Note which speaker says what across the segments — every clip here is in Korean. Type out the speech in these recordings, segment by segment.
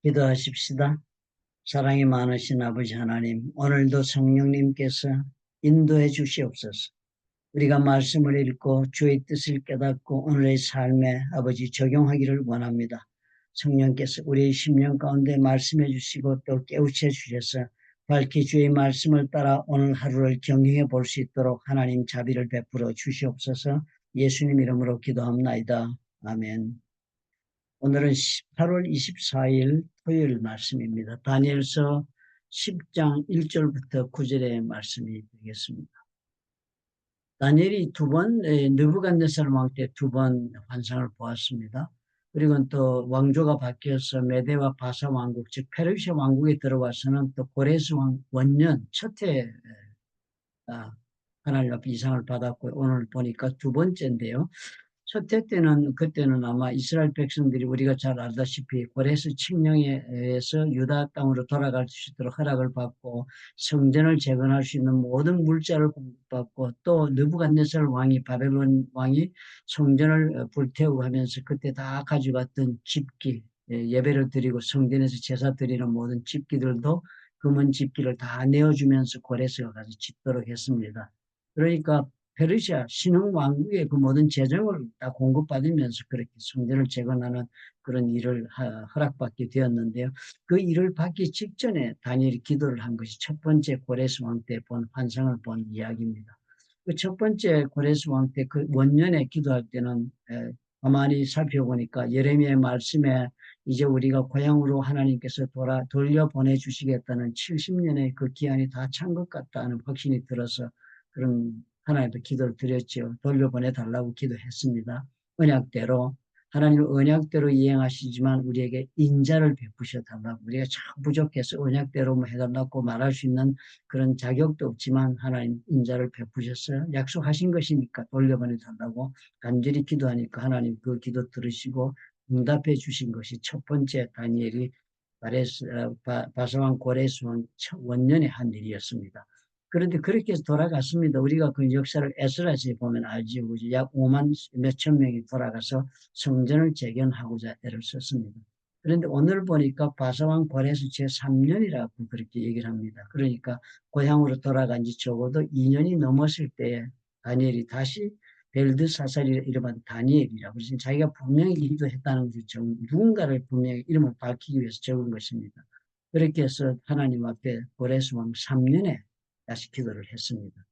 Speaker 1: 기도하십시다. 사랑이 많으신 아버지 하나님, 오늘도 성령님께서 인도해 주시옵소서. 우리가 말씀을 읽고 주의 뜻을 깨닫고 오늘의 삶에 아버지 적용하기를 원합니다. 성령께서 우리의 심령 가운데 말씀해 주시고 또 깨우쳐 주셔서 밝히 주의 말씀을 따라 오늘 하루를 경영해 볼 수 있도록 하나님 자비를 베풀어 주시옵소서. 예수님 이름으로 기도합나이다. 아멘. 오늘은 8월 24일 토요일 말씀입니다. 다니엘서 10장 1절부터 9절의 말씀이 되겠습니다. 다니엘이 느부갓네살 왕 때 두 번 환상을 보았습니다. 그리고 또 왕조가 바뀌어서 메대와 바사 왕국, 즉 페르시아 왕국에 들어와서는 또 고레스 왕 원년 첫해 하나님 앞에 이상을 받았고, 오늘 보니까 두 번째인데요. 첫해 때는, 그때는 아마 이스라엘 백성들이 우리가 잘 알다시피 고레스 칙령에 의해서 유다 땅으로 돌아갈 수 있도록 허락을 받고 성전을 재건할 수 있는 모든 물자를 공급받고, 또 느부갓네살 왕이, 바벨론 왕이 성전을 불태우고 하면서 그때 다 가져갔던 집기, 예배를 드리고 성전에서 제사 드리는 모든 집기들도 금은 집기를 다 내어주면서 고레스가 가서 짓도록 했습니다. 그러니까 페르시아 신흥 왕국의 그 모든 재정을 다 공급받으면서 그렇게 성전을 재건하는 그런 일을 허락받게 되었는데요. 그 일을 받기 직전에 다니엘이 기도를 한 것이 첫 번째 고레스 왕 때 본 환상을 본 이야기입니다. 그 첫 번째 고레스 왕 때 그 원년에 기도할 때는 가만히 살펴보니까 예레미야의 말씀에 이제 우리가 고향으로 하나님께서 돌려보내 주시겠다는 70년의 그 기한이 다 찬 것 같다는 확신이 들어서 그런 하나님께 기도를 드렸죠. 돌려보내 달라고 기도했습니다. 언약대로, 하나님은 언약대로 이행하시지만 우리에게 인자를 베푸셔 달라고. 우리가 참 부족해서 언약대로 해달라고 말할 수 있는 그런 자격도 없지만 하나님 인자를 베푸셔서 약속하신 것이니까 돌려보내 달라고 간절히 기도하니까 하나님 그 기도 들으시고 응답해 주신 것이 첫 번째 다니엘이 바사왕 고레스 왕 원년에 한 일이었습니다. 그런데 그렇게 해서 돌아갔습니다. 우리가 그 역사를 에스라서에 보면 알지요. 약 5만 몇천 명이 돌아가서 성전을 재건하고자 애를 썼습니다. 그런데 오늘 보니까 바사왕 고레스 제3년이라고 그렇게 얘기를 합니다. 그러니까 고향으로 돌아간 지 적어도 2년이 넘었을 때에 다니엘이 다시 벨드사살이 이름한 다니엘이라고. 그래서 자기가 분명히 기도했다는 것을 누군가를 분명히 이름을 밝히기 위해서 적은 것입니다. 그렇게 해서 하나님 앞에 고레스 왕 3년에 다시 기도를 했습니다.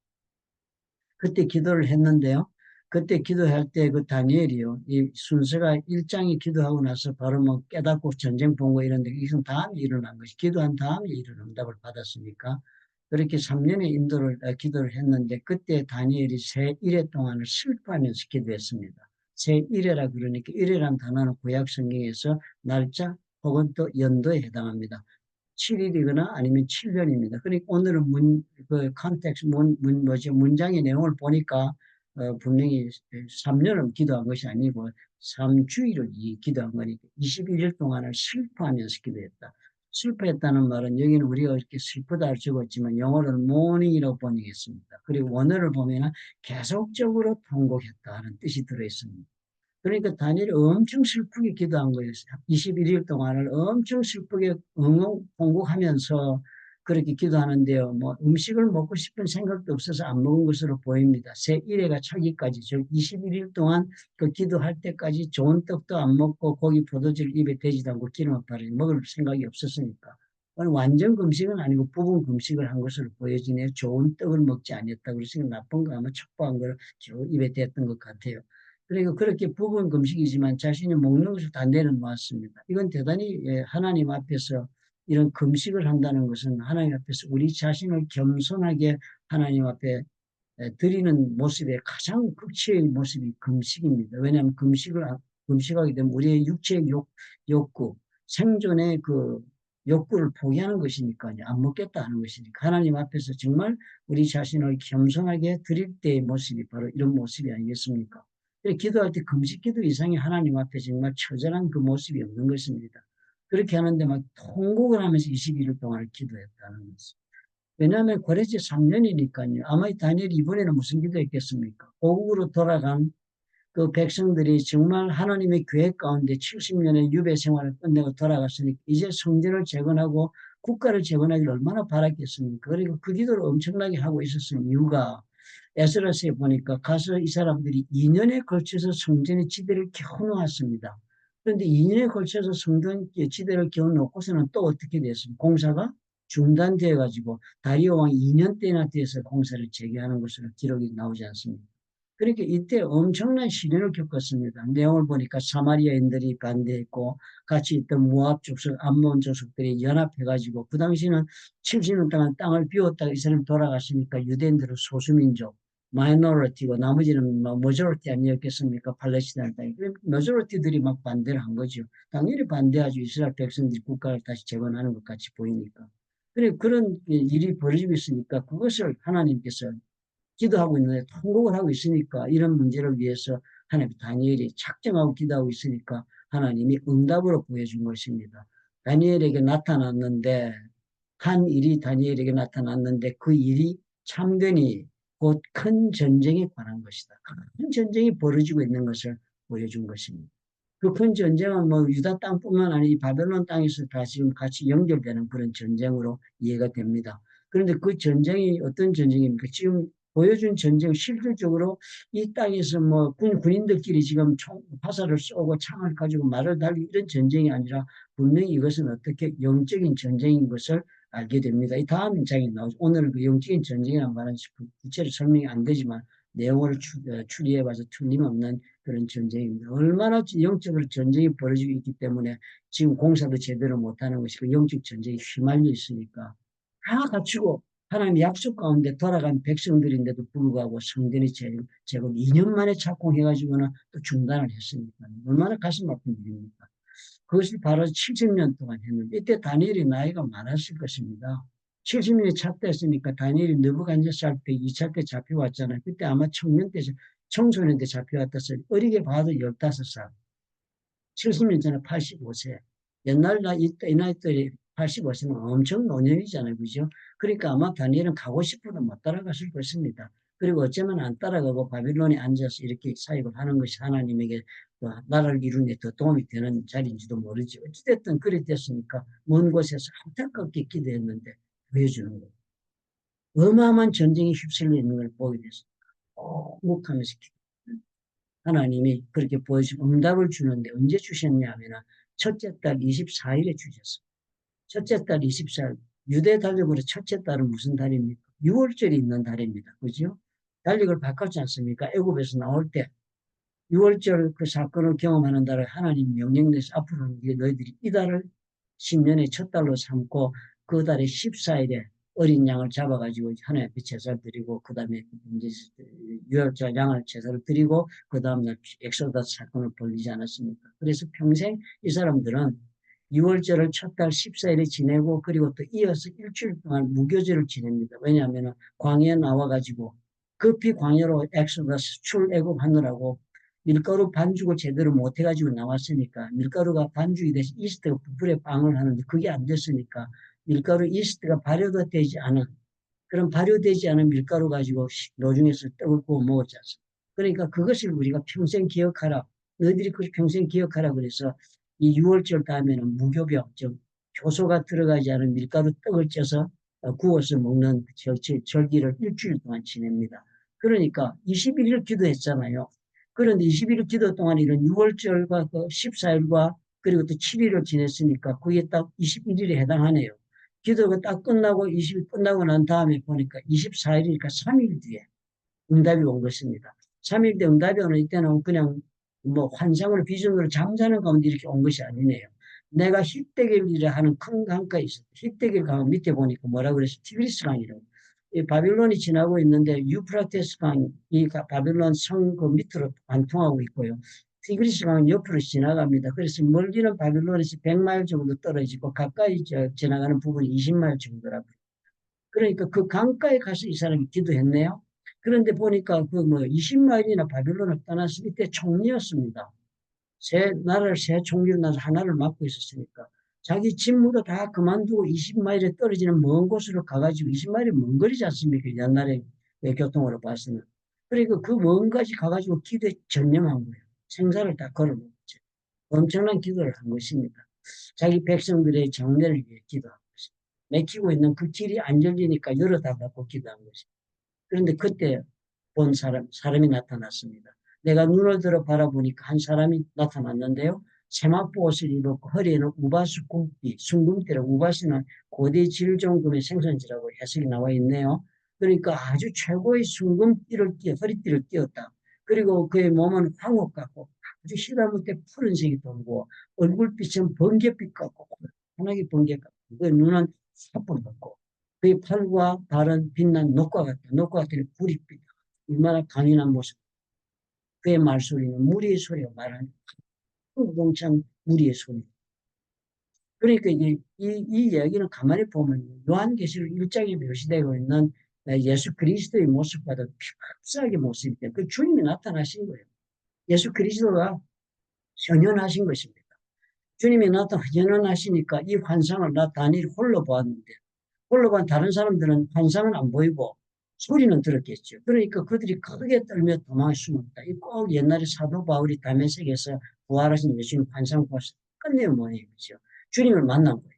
Speaker 1: 그때 기도를 했는데요. 그때 기도할 때 그 다니엘이요. 이 순서가 1장이 기도하고 나서 바로 뭐 깨닫고 전쟁 본거 이런데 이건 다음에 일어난 것이, 기도한 다음에 이런 응답을 받았으니까 그렇게 3년의 기도를 했는데, 그때 다니엘이 새 1회 동안을 슬퍼하면서 기도했습니다. 새 1회라 그러니까 1회란 단어는 구약 성경에서 날짜 혹은 또 연도에 해당합니다. 7일이거나 아니면 7년입니다. 그러니까 오늘은 문장의 내용을 보니까 분명히 3년을 기도한 것이 아니고 3주일을 기도한 거니까 21일 동안을 슬퍼하면서 기도했다. 슬퍼했다는 말은 여기는 우리가 이렇게 슬프다를 적었지만 영어로는 mourning이라고 번역했습니다. 그리고 원어를 보면 계속적으로 통곡했다는 뜻이 들어있습니다. 그러니까 다니엘이 엄청 슬프게 기도한 거예요. 21일 동안을 엄청 슬프게 통곡하면서 그렇게 기도하는데요. 뭐 음식을 먹고 싶은 생각도 없어서 안 먹은 것으로 보입니다. 새 1회가 차기까지, 즉 21일 동안 그 기도할 때까지 좋은 떡도 안 먹고 고기 포도주를 입에 대지도 않고 기름을 바르지 먹을 생각이 없었으니까. 완전 금식은 아니고 부분 금식을 한 것으로 보여지네요. 좋은 떡을 먹지 않았다. 그래서 나쁜 거 아마 척보한 걸 겨우 입에 댔던 것 같아요. 그리고 그렇게 부분 금식이지만 자신이 먹는 것을 다 내려놓았습니다. 이건 대단히 하나님 앞에서 이런 금식을 한다는 것은 하나님 앞에서 우리 자신을 겸손하게 하나님 앞에 드리는 모습의 가장 극치의 모습이 금식입니다. 왜냐하면 금식하게 되면 우리의 육체의 욕구, 생존의 그 욕구를 포기하는 것이니까요. 안 먹겠다 하는 것이니까 하나님 앞에서 정말 우리 자신을 겸손하게 드릴 때의 모습이 바로 이런 모습이 아니겠습니까? 기도할 때 금식 기도 이상이 하나님 앞에 정말 처절한 그 모습이 없는 것입니다. 그렇게 하는데 막 통곡을 하면서 21일 동안을 기도했다는 것입니다. 왜냐하면 고레스 3년이니까요. 아마 다니엘이 이번에는 무슨 기도했겠습니까? 고국으로 돌아간 그 백성들이 정말 하나님의 계획 가운데 70년의 유배 생활을 끝내고 돌아갔으니 이제 성전을 재건하고 국가를 재건하기를 얼마나 바랐겠습니까? 그리고 그 기도를 엄청나게 하고 있었던 이유가 에스라스에 보니까 가서 이 사람들이 2년에 걸쳐서 성전의 지대를 겨우 놓았습니다. 그런데 2년에 걸쳐서 성전 지대를 겨우 놓고서는 또 어떻게 됐습니까? 공사가 중단되어 가지고 다리오 왕 2년째나 돼서 공사를 재개하는 것으로 기록이 나오지 않습니다. 그러니까 이때 엄청난 시련을 겪었습니다. 내용을 보니까 사마리아인들이 반대했고 같이 있던 모압 족속, 암몬 족속들이 연합해가지고 그 당시는 70년 동안 땅을 비웠다가 이 사람이 돌아갔으니까 유대인들은 소수민족, 마이너리티고 나머지는 뭐 머저리티 아니었겠습니까? 팔레스타인 땅에. 그럼 머저리티들이 막 반대를 한 거죠. 당연히 반대하죠. 이스라엘 백성들이 국가를 다시 재건하는 것 같이 보이니까. 그래, 그런 일이 벌어지고 있으니까 그것을 하나님께서 기도하고 있는데 통곡을 하고 있으니까 이런 문제를 위해서 하나님 다니엘이 작정하고 기도하고 있으니까 하나님이 응답으로 보여준 것입니다. 다니엘에게 나타났는데 한 일이 다니엘에게 나타났는데 그 일이 참되니 곧 큰 전쟁에 관한 것이다. 큰 전쟁이 벌어지고 있는 것을 보여준 것입니다. 그 큰 전쟁은 뭐 유다 땅뿐만 아니라 바벨론 땅에서 다 지금 같이 연결되는 그런 전쟁으로 이해가 됩니다. 그런데 그 전쟁이 어떤 전쟁입니까? 지금 보여준 전쟁 실질적으로 이 땅에서 뭐 군인들끼리 지금 화살을 쏘고 창을 가지고 말을 달리고 이런 전쟁이 아니라 분명히 이것은 어떻게 영적인 전쟁인 것을 알게 됩니다. 이 다음 장에 나오죠. 오늘은 그 영적인 전쟁이라는 말은 구체로 설명이 안 되지만 내용을 추리해봐서 틀림없는 그런 전쟁입니다. 얼마나 영적으로 전쟁이 벌어지고 있기 때문에 지금 공사도 제대로 못하는 것이고 영적 전쟁이 휘말려 있으니까 다 갖추고 하나님 약속 가운데 돌아간 백성들인데도 불구하고 성전이 제법 2년 만에 착공해가지고는 또 중단을 했으니까 얼마나 가슴 아픈 일입니까? 그것을 바로 70년 동안 했는데 이때 다니엘이 나이가 많았을 것입니다. 70년이 찼다 했으니까 다니엘이 느부갓네살 때 2차 때 잡혀왔잖아요. 그때 아마 청년 때 청소년 때 잡혀왔다서 어리게 봐도 15살. 70년 전에 85세. 옛날 이 나이 때 85세면 엄청 노년이잖아요. 그죠? 그러니까 아마 다니엘은 가고 싶어도 못 따라갔을 것입니다. 그리고 어쩌면 안 따라가고 바빌론에 앉아서 이렇게 사역을 하는 것이 하나님에게 나라를 이루는 데 더 도움이 되는 자리인지도 모르지. 어찌됐든 그리 됐으니까 먼 곳에서 안타깝게 기도했는데 보여주는 거예요. 어마어마한 전쟁에 휩쓸려 있는 걸 보게 됐어요. 묵하면서 하나님이 그렇게 보여주고 응답을 주는데 언제 주셨냐 하면 첫째 달 24일에 주셨어요. 첫째 달 24일. 유대 달력으로 첫째 달은 무슨 달입니까? 6월절이 있는 달입니다. 그죠? 달력을 바꿨지 않습니까? 애굽에서 나올 때 6월절 그 사건을 경험하는 달을 하나님 명령 내서 앞으로는 너희들이 이 달을 10년의 첫 달로 삼고 그 달의 14일에 어린 양을 잡아가지고 하나님 앞에 제사를 드리고 그 다음에 이제 유월절 양을 제사를 드리고 그 다음날 엑소더스 사건을 벌리지 않았습니까? 그래서 평생 이 사람들은 6월절을 첫 달 14일에 지내고 그리고 또 이어서 일주일 동안 무교절을 지냅니다. 왜냐하면 광야에 나와가지고 급히 광야로 엑소더스 출애굽하느라고 밀가루 반죽을 제대로 못해가지고 나왔으니까 밀가루가 반죽이 돼서 이스트가 부풀에 빵을 하는데 그게 안 됐으니까 밀가루 이스트가 발효가 되지 않은 그런 발효되지 않은 밀가루 가지고 노중에서 떡을 구워 먹었지 않습니까? 그러니까 그것을 우리가 평생 기억하라. 너희들이 그걸 평생 기억하라 그래서 이 6월절 다음에는 무교병, 즉 효소가 들어가지 않은 밀가루 떡을 쪄서 구워서 먹는 절기를 일주일 동안 지냅니다. 그러니까 21일 기도했잖아요. 그런데 21일 기도 동안 이런 6월절과 그 14일과 그리고 또 7일을 지냈으니까 그게 딱 21일에 해당하네요. 기도가 딱 끝나고 20일 끝나고 난 다음에 보니까 24일이니까 3일 뒤에 응답이 온 것입니다. 3일 뒤에 응답이 오는 이때는 그냥 뭐 환상으로 비전으로 잠자는 가운데 이렇게 온 것이 아니네요. 내가 히데길이라 하는 큰 강가에 있었다. 히데길 강 밑에 보니까 뭐라 그랬어? 티그리스 강이라고. 이 바빌론이 지나고 있는데 유프라테스 강이 바빌론 성 그 밑으로 관통하고 있고요. 티그리스 강은 옆으로 지나갑니다. 그래서 멀리는 바빌론에서 100마일 정도 떨어지고 가까이 지나가는 부분이 20마일 정도라고요. 그러니까 그 강가에 가서 이 사람이 기도했네요. 그런데 보니까 그 뭐 20마일이나 바빌론을 떠났을 때 총리였습니다. 나라를 새 총리로 나서 하나를 맡고 있었으니까 자기 직무도 다 그만두고 20마일에 떨어지는 먼 곳으로 가가지고 20마일이 먼 거리지 않습니까? 옛날에 교통으로 봤으면. 그리고 그 먼까지 가가지고 기도에 전념한 거예요. 생사를 다 걸어놓죠. 엄청난 기도를 한 것입니다. 자기 백성들의 장래를 위해 기도한 것입니다. 맥히고 있는 그 길이 안 열리니까 열어달라고 기도한 것입니다. 그런데 그때 본 사람이 나타났습니다. 내가 눈을 들어 바라보니까 한 사람이 나타났는데요. 세마포 옷을 입었고 허리에는 우바수 굽기, 순금대로 우바수는 고대 질종금의 생선지라고 해석이 나와 있네요. 그러니까 아주 최고의 순금띠를 허리띠를 띄었다. 그리고 그의 몸은 황옥 같고 아주 희다못해 푸른색이 돌고 얼굴빛은 번갯빛 같고 환하게 번개 같고 그 눈은 사뿐 같고 그의 팔과 발은 빛난 녹과 같다. 녹과 같은 구릿빛. 얼마나 강인한 모습. 그의 말소리는 무리의 소리가 말하는 우동찬 무리의 소리. 그러니까 이 이야기는 가만히 보면 요한계시록 1장에 묘시되고 있는 예수 그리스도의 모습과도 흡사하게 모습이 돼요. 그 주님이 나타나신 거예요. 예수 그리스도가 현현하신 것입니다. 주님이 나타나 현현하시니까 이 환상을 나 다니엘 홀로 보았는데 홀로 본 다른 사람들은 환상은 안 보이고 소리는 들었겠죠. 그러니까 그들이 크게 떨며 도망을 숨었다. 이 꼭 옛날에 사도 바울이 다메섹에서 부활하신 예수님 환상 보았을 때 끝내요 모양이죠. 주님을 만난 거예요.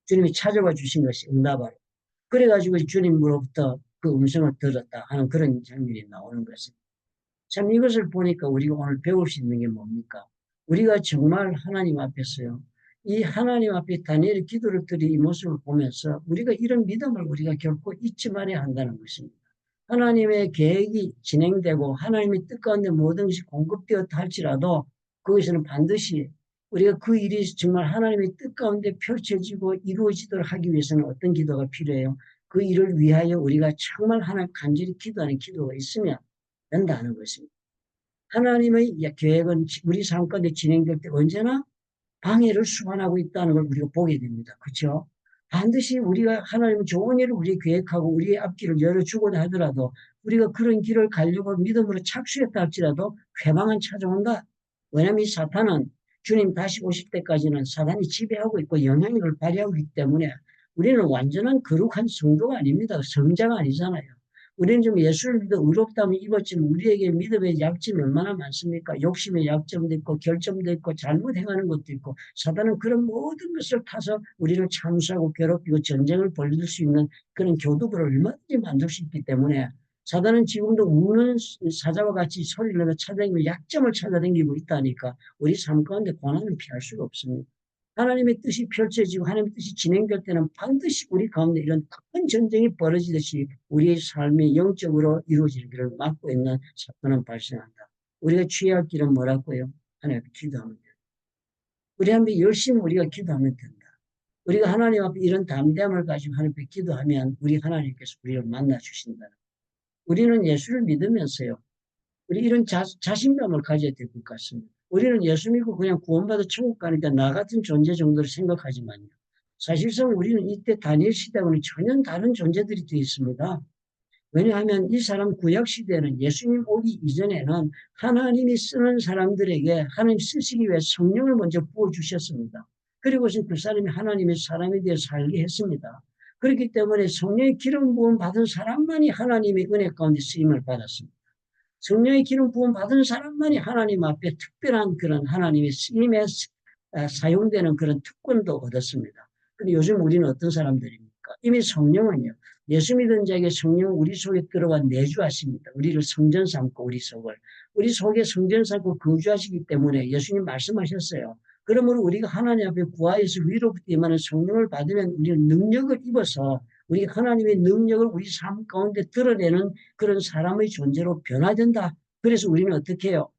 Speaker 1: 주님이 찾아와 주신 것이 응답하러. 그래가지고 주님으로부터 그 음성을 들었다 하는 그런 장면이 나오는 것입니다. 참 이것을 보니까 우리가 오늘 배울 수 있는 게 뭡니까? 우리가 정말 하나님 앞에서요. 이 하나님 앞에 다니엘의 기도를 드린 이 모습을 보면서 우리가 이런 믿음을 우리가 결코 잊지 말아야 한다는 것입니다. 하나님의 계획이 진행되고 하나님의 뜻 가운데 모든 것이 공급되었다 할지라도 그것은 반드시 우리가 그 일이 정말 하나님의 뜻 가운데 펼쳐지고 이루어지도록 하기 위해서는 어떤 기도가 필요해요? 그 일을 위하여 우리가 정말 하나님 간절히 기도하는 기도가 있으면 된다는 것입니다. 하나님의 계획은 우리 삶 가운데 진행될 때 언제나 방해를 수반하고 있다는 걸 우리가 보게 됩니다. 그렇죠? 반드시 우리가 하나님은 좋은 일을 우리 계획하고 우리의 앞길을 열어주고자 하더라도 우리가 그런 길을 가려고 믿음으로 착수했다 할지라도 회방은 찾아온다. 왜냐하면 이 사탄은 주님 다시 오실 때까지는 사탄이 지배하고 있고 영향력을 발휘하고 있기 때문에 우리는 완전한 거룩한 성도가 아닙니다. 성자가 아니잖아요. 우리는 좀 예수를 믿어 의롭다면 입었지만 우리에게 믿음의 약점이 얼마나 많습니까? 욕심의 약점도 있고 결점도 있고 잘못 행하는 것도 있고 사단은 그런 모든 것을 타서 우리를 참수하고 괴롭히고 전쟁을 벌일 수 있는 그런 교두보를 얼마든지 만들 수 있기 때문에 사단은 지금도 우는 사자와 같이 소리를 내며 찾아다니며 약점을 찾아다니고 있다니까 우리 삶 가운데 고난을 피할 수가 없습니다. 하나님의 뜻이 펼쳐지고 하나님의 뜻이 진행될 때는 반드시 우리 가운데 이런 큰 전쟁이 벌어지듯이 우리의 삶이 영적으로 이루어지기를 막고 있는 사건은 발생한다. 우리가 취할 길은 뭐라고요? 하나님 앞에 기도하면 된다. 우리 한번 열심히 우리가 기도하면 된다. 우리가 하나님 앞에 이런 담대함을 가지고 하나님 앞에 기도하면 우리 하나님께서 우리를 만나 주신다. 우리는 예수를 믿으면서요. 우리 이런 자신감을 가져야 될 것 같습니다. 우리는 예수 믿고 그냥 구원받아 천국 가니까 나 같은 존재 정도로 생각하지만요. 사실상 우리는 이때 다니엘 시대와는 전혀 다른 존재들이 되어 있습니다. 왜냐하면 이 사람 구약 시대에는 예수님 오기 이전에는 하나님이 쓰는 사람들에게 하나님 쓰시기 위해 성령을 먼저 부어주셨습니다. 그리고선 그 사람이 하나님의 사람이 되어 살게 했습니다. 그렇기 때문에 성령의 기름 부음 받은 사람만이 하나님의 은혜 가운데 쓰임을 받았습니다. 성령의 기름 부음 받은 사람만이 하나님 앞에 특별한 그런 하나님의 쓰임에 사용되는 그런 특권도 얻었습니다. 근데 요즘 우리는 어떤 사람들입니까? 이미 성령은요. 예수 믿은 자에게 성령 우리 속에 들어와 내주하십니다. 우리를 성전 삼고 우리 속을. 우리 속에 성전 삼고 거주하시기 때문에 예수님 말씀하셨어요. 그러므로 우리가 하나님 앞에 구하여서 위로부터 임하는 성령을 받으면 우리는 능력을 입어서 우리 하나님의 능력을 우리 삶 가운데 드러내는 그런 사람의 존재로 변화된다. 그래서 우리는 어떻게 해요?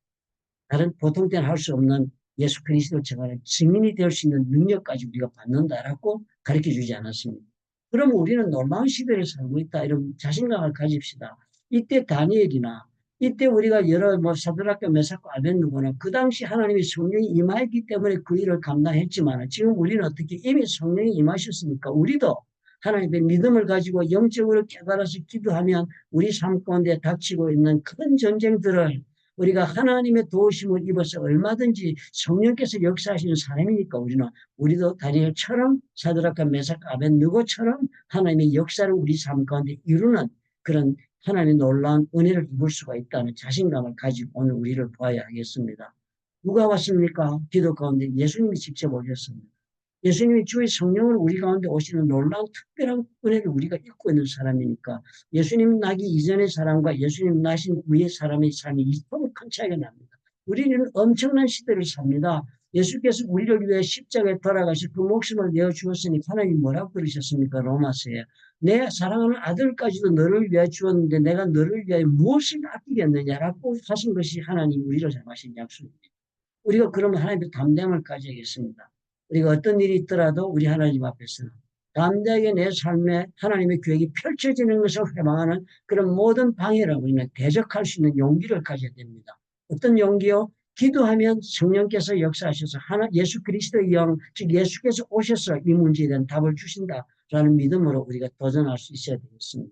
Speaker 1: 다른 보통 때는 할 수 없는 예수 그리스도 정말 증인이 될 수 있는 능력까지 우리가 받는다라고 가르쳐 주지 않았습니다. 그러면 우리는 놀라운 시대를 살고 있다. 이런 자신감을 가집시다. 이때 다니엘이나 이때 우리가 여러 사드락과 메삭과 아벤누고는 그 당시 하나님의 성령이 임하였기 때문에 그 일을 감당했지만 지금 우리는 어떻게 이미 성령이 임하셨으니까 우리도 하나님의 믿음을 가지고 영적으로 깨달아서 기도하면 우리 삶 가운데 닥치고 있는 큰 전쟁들을 우리가 하나님의 도우심을 입어서 얼마든지 성령께서 역사하시는 사람이니까 우리도 다니엘처럼 사드락과 메삭 아벤느고처럼 하나님의 역사를 우리 삶 가운데 이루는 그런 하나님의 놀라운 은혜를 입을 수가 있다는 자신감을 가지고 오늘 우리를 보아야 하겠습니다. 누가 왔습니까? 기도 가운데 예수님이 직접 오셨습니다. 예수님이 주의 성령을 우리 가운데 오시는 놀라운 특별한 은혜를 우리가 입고 있는 사람이니까 예수님 나기 이전의 사람과 예수님 나신 후의 사람의 삶이 너무 큰 차이가 납니다. 우리는 엄청난 시대를 삽니다. 예수께서 우리를 위해 십자가에 돌아가시 그 목숨을 내어 주었으니 하나님 뭐라고 그러셨습니까? 로마서에 내 사랑하는 아들까지도 너를 위해 주었는데 내가 너를 위해 무엇을 아끼겠느냐라고 하신 것이 하나님 우리를 향하신 약속입니다. 우리가 그러면 하나님의 담대함을 가져야겠습니다. 우리가 어떤 일이 있더라도 우리 하나님 앞에서는 담대하게 내 삶에 하나님의 계획이 펼쳐지는 것을 회망하는 그런 모든 방해를 우리는 대적할 수 있는 용기를 가져야 됩니다. 어떤 용기요? 기도하면 성령께서 역사하셔서 예수 그리스도의 영, 즉 예수께서 오셔서 이 문제에 대한 답을 주신다라는 믿음으로 우리가 도전할 수 있어야 되겠습니다.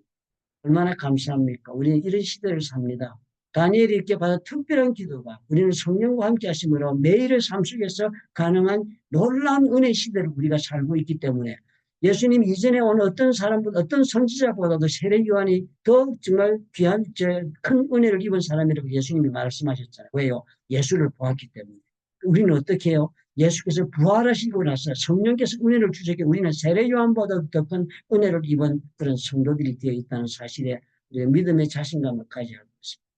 Speaker 1: 얼마나 감사합니까? 우리는 이런 시대를 삽니다. 다니엘이 이렇게 받아 특별한 기도가 우리는 성령과 함께 하심으로 매일의 삶 속에서 가능한 놀라운 은혜 시대를 우리가 살고 있기 때문에 예수님 이전에 온 어떤 사람보다 어떤 선지자보다도 세례 요한이 더 정말 귀한 큰 은혜를 입은 사람이라고 예수님이 말씀하셨잖아요. 왜요? 예수를 보았기 때문에. 우리는 어떻게 해요? 예수께서 부활하시고 나서 성령께서 은혜를 주셨기에 우리는 세례 요한보다 더 큰 은혜를 입은 그런 성도들이 되어 있다는 사실에 우리가 믿음의 자신감을 가져야 하고 있습니다.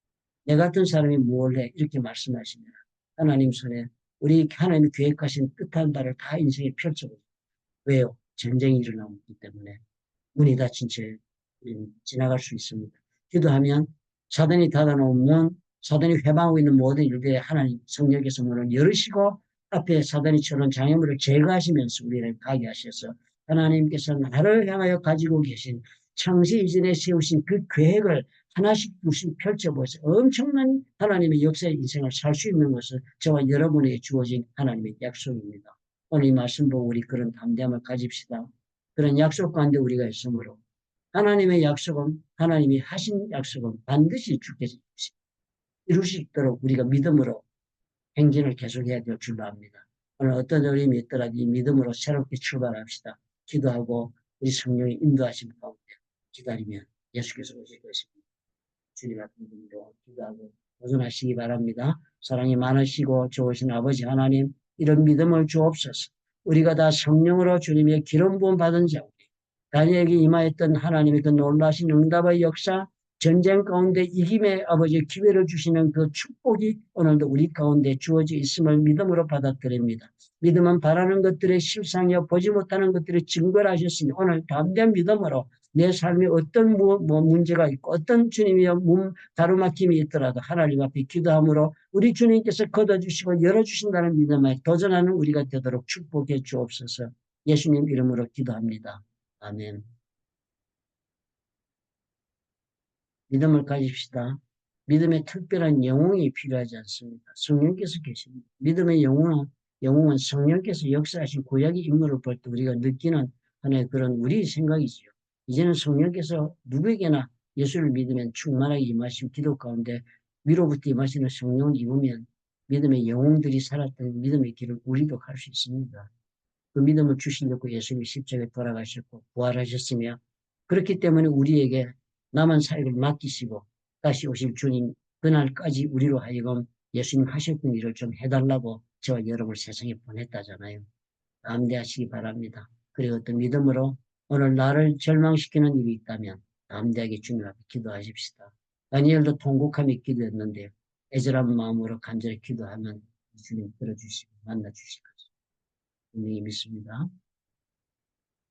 Speaker 1: 내 같은 사람이 뭘 해? 이렇게 말씀하시면 하나님 손에 우리 하나님이 계획하신 뜻한 바를 다 인생에 펼쳐보죠. 왜요? 전쟁이 일어나고 있기 때문에 문이 닫힌 채 지나갈 수 있습니다. 기도하면 사단이 닫아놓은 문, 사단이 회방하고 있는 모든 일들에 하나님 성령께서 문을 열으시고 앞에 사단이 쳐놓은 장애물을 제거하시면서 우리를 가게 하셔서 하나님께서 나를 향하여 가지고 계신 창세 이전에 세우신 그 계획을 하나씩 둘씩 펼쳐보아서 엄청난 하나님의 역사의 인생을 살 수 있는 것은 저와 여러분에게 주어진 하나님의 약속입니다. 오늘 이 말씀 보고 우리 그런 담대함을 가집시다. 그런 약속 가운데 우리가 있으므로 하나님의 약속은 하나님이 하신 약속은 반드시 주께서 이룰 수 있도록 우리가 믿음으로 행진을 계속해야 될 줄로 압니다. 오늘 어떤 어려움이 있더라도 이 믿음으로 새롭게 출발합시다. 기도하고 우리 성령의 인도하심 가운데 기다리면 예수께서 오실 것입니다. 주님 같은 분으로 기도하고 도전하시기 바랍니다. 사랑이 많으시고 좋으신 아버지 하나님 이런 믿음을 주옵소서. 우리가 다 성령으로 주님의 기름 부음 받은 자 다니엘에게 임하였던 하나님의 그 놀라신 응답의 역사, 전쟁 가운데 이김의 아버지 기회를 주시는 그 축복이 오늘도 우리 가운데 주어져 있음을 믿음으로 받아들입니다. 믿음은 바라는 것들의 실상이요 보지 못하는 것들의 증거를 하셨으니 오늘 담대한 믿음으로 내 삶에 어떤 문제가 있고 어떤 주님의 가로막힘이 있더라도 하나님 앞에 기도함으로 우리 주님께서 걷어주시고 열어주신다는 믿음에 도전하는 우리가 되도록 축복해 주옵소서. 예수님 이름으로 기도합니다. 아멘. 믿음을 가집시다. 믿음의 특별한 영웅이 필요하지 않습니다. 성령께서 계십니다. 믿음의 영웅은 성령께서 역사하신 구약의 인물을 볼 때 우리가 느끼는 하나의 그런 우리 생각이지요. 이제는 성령께서 누구에게나 예수를 믿으면 충만하게 임하신 기도 가운데 위로부터 임하시는 성령을 입으면 믿음의 영웅들이 살았던 믿음의 길을 우리도 갈 수 있습니다. 그 믿음을 주시려고 예수님이 십자가에 돌아가셨고 부활하셨으며 그렇기 때문에 우리에게 남은 사역을 맡기시고 다시 오실 주님 그날까지 우리로 하여금 예수님 하셨던 일을 좀 해달라고 저와 여러분을 세상에 보냈다잖아요. 담대하시기 바랍니다. 그리고 어떤 믿음으로 오늘 나를 절망시키는 일이 있다면 담대하게 주님 앞에 기도하십시다. 다니엘도 통곡함에 기도했는데 애절한 마음으로 간절히 기도하면 주님 들어주시고 만나주실 것입니다. 분명히 믿습니다.